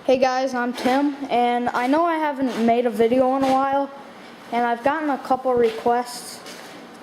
Hey guys, I'm Tim, and I know I haven't made a video in a while, and I've gotten a couple requests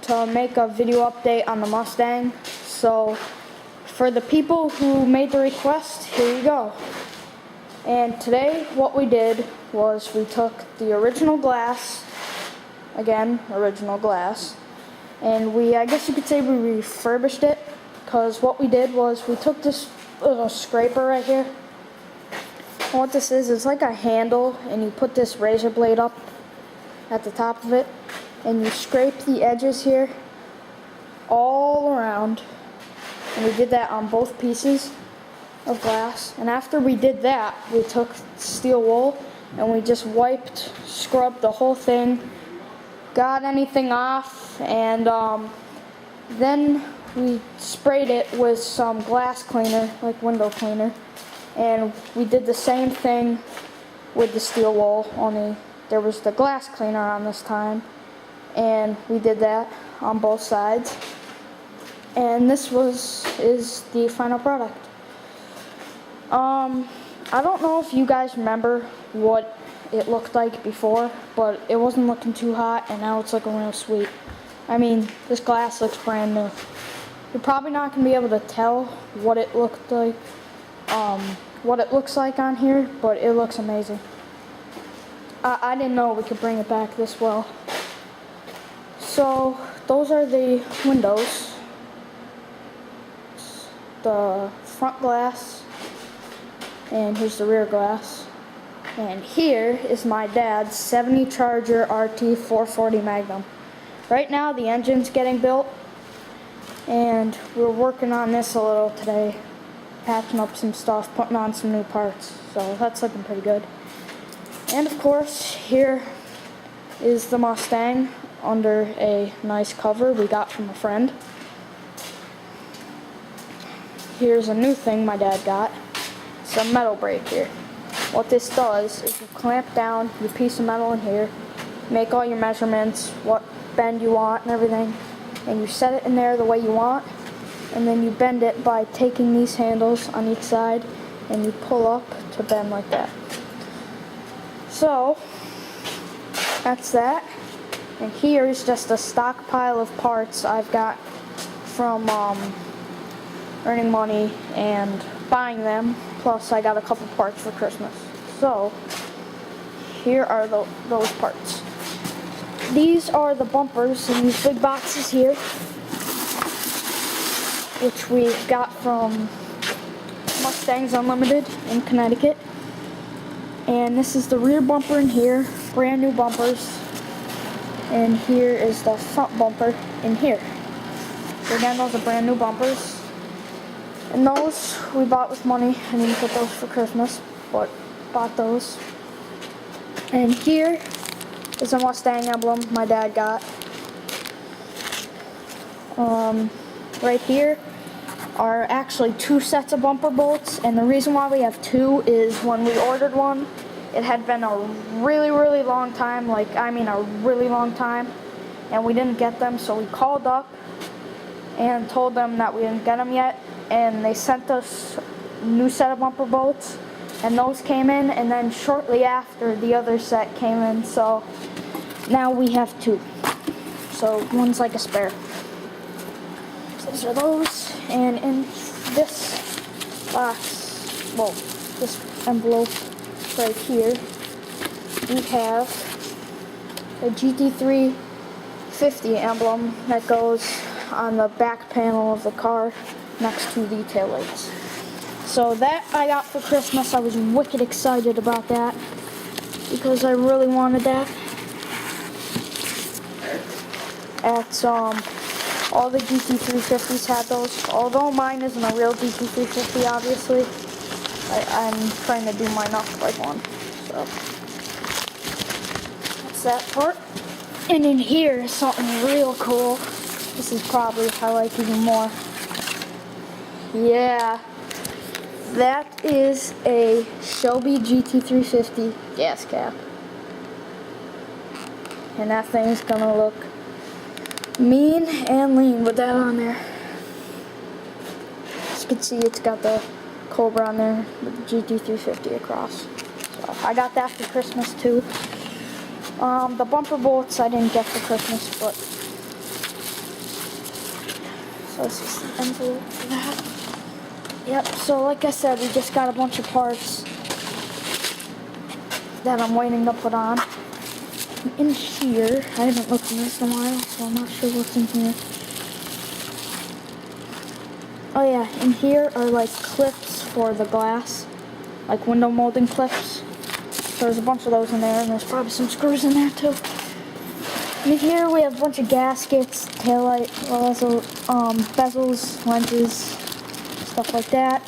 to make a video update on the Mustang. So for the people who made the request, here you go. And today what we did was we took the original glass, again, original glass, and I guess you could say we refurbished it, because what we did was we took this little scraper right here. And what this is, it's like a handle, and you put this razor blade up at the top of it, and you scrape the edges here all around. And we did that on both pieces of glass. And after we did that, we took steel wool and we just scrubbed the whole thing, got anything off, and then we sprayed it with some glass cleaner, like window cleaner. And we did the same thing with the steel wool, only there was the glass cleaner on this time. And we did that on both sides. And this is the final product. I don't know if you guys remember what it looked like before, but it wasn't looking too hot, and now it's looking real sweet. I mean, this glass looks brand new. You're probably not going to be able to tell what it looked like, what it looks like on here, but it looks amazing. I didn't know we could bring it back this well. So those are the windows, the front glass, and here's the rear glass. And here is my dad's 70 Charger RT 440 Magnum. Right now the engine's getting built, and we're working on this a little today, patching up some stuff, putting on some new parts, so that's looking pretty good. And of course, here is the Mustang under a nice cover we got from a friend. Here's a new thing my dad got, some metal brake here. What this does is you clamp down your piece of metal in here, make all your measurements, what bend you want and everything, and you set it in there the way you want. And then you bend it by taking these handles on each side, and you pull up to bend like that. So that's that. And here is just a stockpile of parts I've got from earning money and buying them. Plus I got a couple parts for Christmas. So here are those parts. These are the bumpers in these big boxes here, which we got from Mustangs Unlimited in Connecticut. And this is the rear bumper in here, brand new bumpers. And here is the front bumper in here. So again, those are brand new bumpers. And those we bought with money. I didn't get those for Christmas, but bought those. And here is a Mustang emblem my dad got. Right here are actually two sets of bumper bolts, and the reason why we have two is when we ordered one, it had been a really long time, a really long time, and we didn't get them, so we called up and told them that we didn't get them yet, and they sent us a new set of bumper bolts, and those came in, and then shortly after the other set came in, so now we have two, so one's like a spare. These are those, and in this box, well, this envelope right here, we have a GT350 emblem that goes on the back panel of the car next to the taillights. So that I got for Christmas. I was wicked excited about that because I really wanted that. All the GT350s had those, although mine isn't a real GT350, obviously. I'm trying to do mine up like one, so that's that part. And in here is something real cool. This is probably what I like even more. Yeah, that is a Shelby GT350 gas cap. And that thing's gonna look mean and lean with that on there. As you can see, it's got the Cobra on there with the GT350 across. So I got that for Christmas too. The bumper bolts I didn't get for Christmas, but so this is the envelope for that. Yep, so like I said, we just got a bunch of parts that I'm waiting to put on. In here, I haven't looked in this in a while, so I'm not sure what's in here. Oh yeah, in here are like clips for the glass, like window molding clips. So there's a bunch of those in there, and there's probably some screws in there too. In here we have a bunch of gaskets, taillight, bezels, lenses, stuff like that.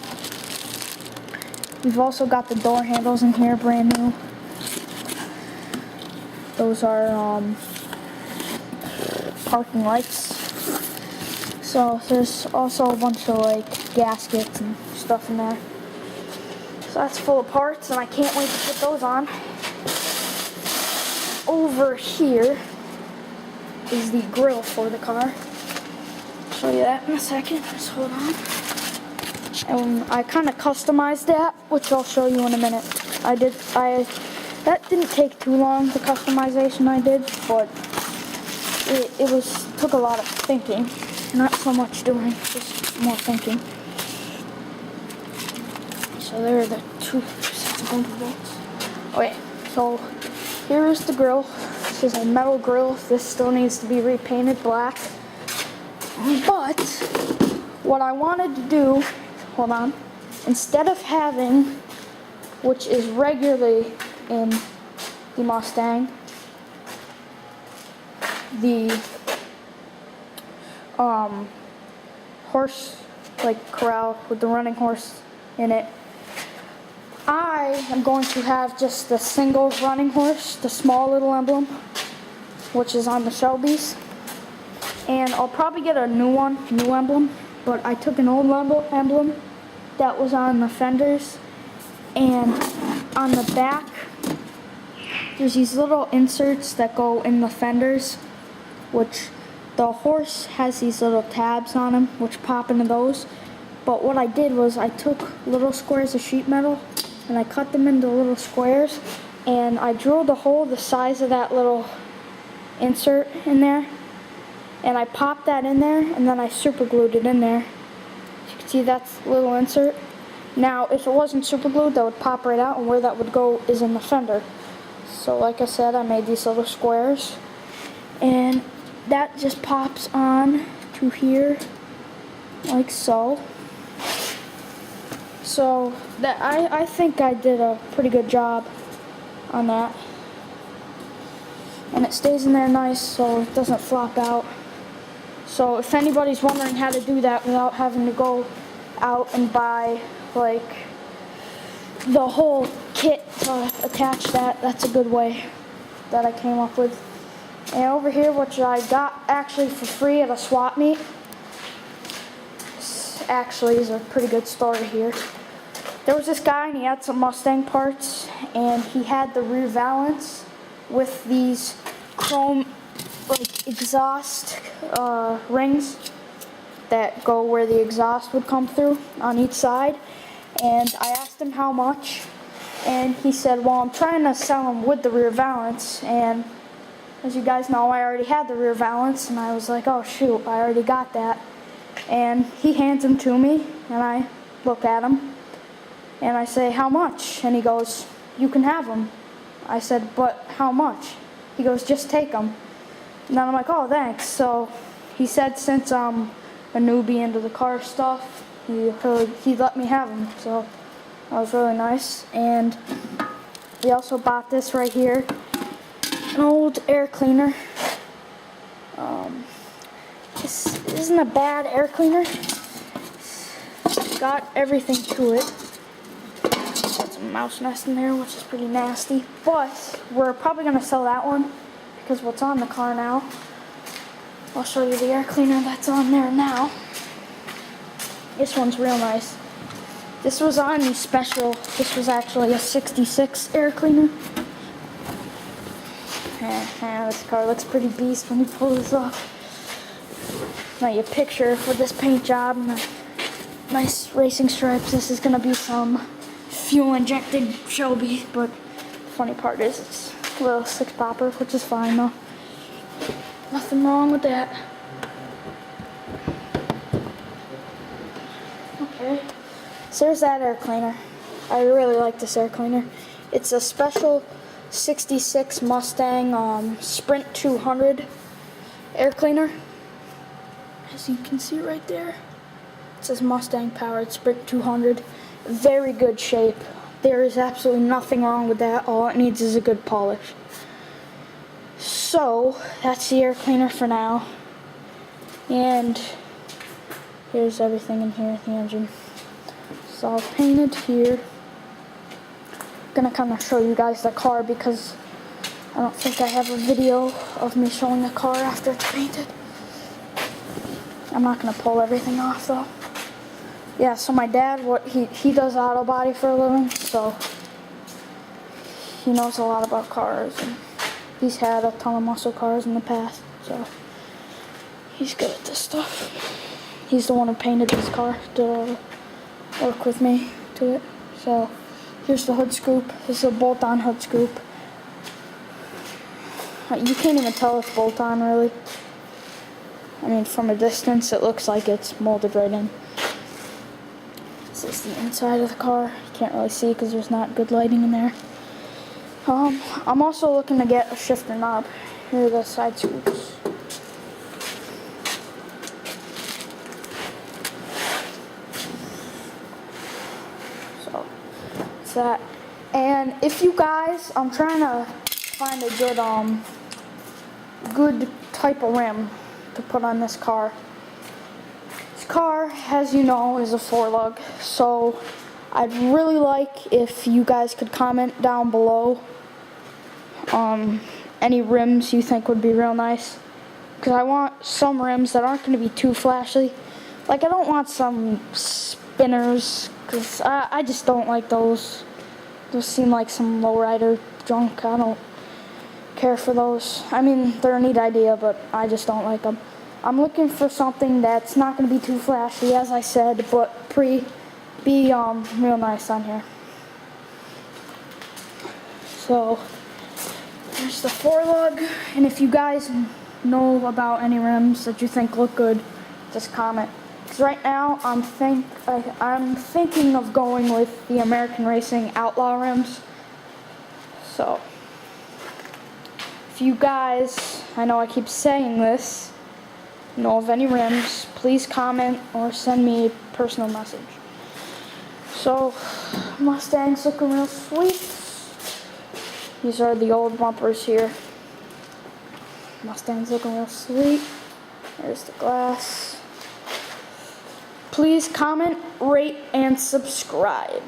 We've also got the door handles in here, brand new. Those are parking lights. So there's also a bunch of like gaskets and stuff in there. So that's full of parts, and I can't wait to put those on. Over here is the grill for the car. I'll show you that in a second. Just hold on. And I kind of customized that, which I'll show you in a minute. That didn't take too long, the customization I did, but it took a lot of thinking. Not so much doing, just more thinking. So there are the two sets of bumper bolts. Okay, so here is the grill. This is a metal grill. This still needs to be repainted black. But what I wanted to do, hold on, instead of having, which is regularly in the Mustang, the horse like corral with the running horse in it, I am going to have just the single running horse, the small little emblem, which is on the Shelbys. And I'll probably get a new emblem, but I took an old emblem that was on the fenders, and on the back there's these little inserts that go in the fenders, which the horse has these little tabs on them which pop into those. But what I did was I took little squares of sheet metal and I cut them into little squares, and I drilled a hole the size of that little insert in there, and I popped that in there, and then I super glued it in there. You can see that's the little insert. Now if it wasn't super glued, that would pop right out, and where that would go is in the fender. So like I said, I made these little squares, and that just pops on to here like so. So that I think I did a pretty good job on that, and it stays in there nice so it doesn't flop out. So if anybody's wondering how to do that without having to go out and buy like the whole kit to attach that, that's a good way that I came up with. And over here, which I got actually for free at a swap meet, actually is a pretty good story here. There was this guy and he had some Mustang parts, and he had the rear valance with these chrome like exhaust rings that go where the exhaust would come through on each side. And I asked him how much, and he said, well, I'm trying to sell them with the rear valance, and as you guys know, I already had the rear valance, and I was like, oh shoot, I already got that. And he hands them to me, and I look at them, and I say, how much? And he goes, you can have them. I said, but how much? He goes, just take them. And then I'm like, oh, thanks. So he said since I'm a newbie into the car stuff, he let me have them. So that was really nice. And we also bought this right here, an old air cleaner. This isn't a bad air cleaner. It's got everything to it. Got some mouse nest in there, which is pretty nasty. But we're probably going to sell that one because what's on the car now. I'll show you the air cleaner that's on there now. This one's real nice. This was on the special. This was actually a 66 air cleaner. This car looks pretty beast when you pull this off. Now you picture with this paint job and the Nice racing stripes. This is gonna be some fuel injected Shelby, but the funny part is it's a little six popper, which is fine though. Nothing wrong with that. Okay, so there's that air cleaner. I really like this air cleaner. It's a special 66 Mustang Sprint 200 air cleaner. As you can see right there, it says Mustang powered Sprint 200. Very good shape. There is absolutely nothing wrong with that. All it needs is a good polish. So that's the air cleaner for now. And here's everything in here, the engine. It's all painted here. I'm gonna kind of show you guys the car because I don't think I have a video of me showing the car after it's painted. I'm not gonna pull everything off though. Yeah, so my dad, he does auto body for a living, so he knows a lot about cars, and he's had a ton of muscle cars in the past, so he's good at this stuff. He's the one who painted this car to work with me to it. So here's the hood scoop. This is a bolt-on hood scoop. You can't even tell it's bolt-on really. I mean, from a distance it looks like it's molded right in. This is the inside of the car. You can't really see because there's not good lighting in there. I'm also looking to get a shifter knob. Here are the side scoops. So, that's that. And if you guys, I'm trying to find a good type of rim to put on this car. This car, as you know, is a 4-lug, so I'd really like if you guys could comment down below any rims you think would be real nice, because I want some rims that aren't going to be too flashy. Like, I don't want some spinners, because I just don't like those. Those seem like some lowrider junk. I don't care for those. I mean, they're a neat idea, but I just don't like them. I'm looking for something that's not going to be too flashy, as I said, but be real nice on here. So there's the 4-lug, and if you guys know about any rims that you think look good, just comment. Because right now I'm thinking of going with the American Racing Outlaw rims. So if you guys, I know I keep saying this, know of any rims, please comment or send me a personal message. So Mustang's looking real sweet. These are the old bumpers here. Mustang's looking real sweet. There's the glass. Please comment, rate, and subscribe.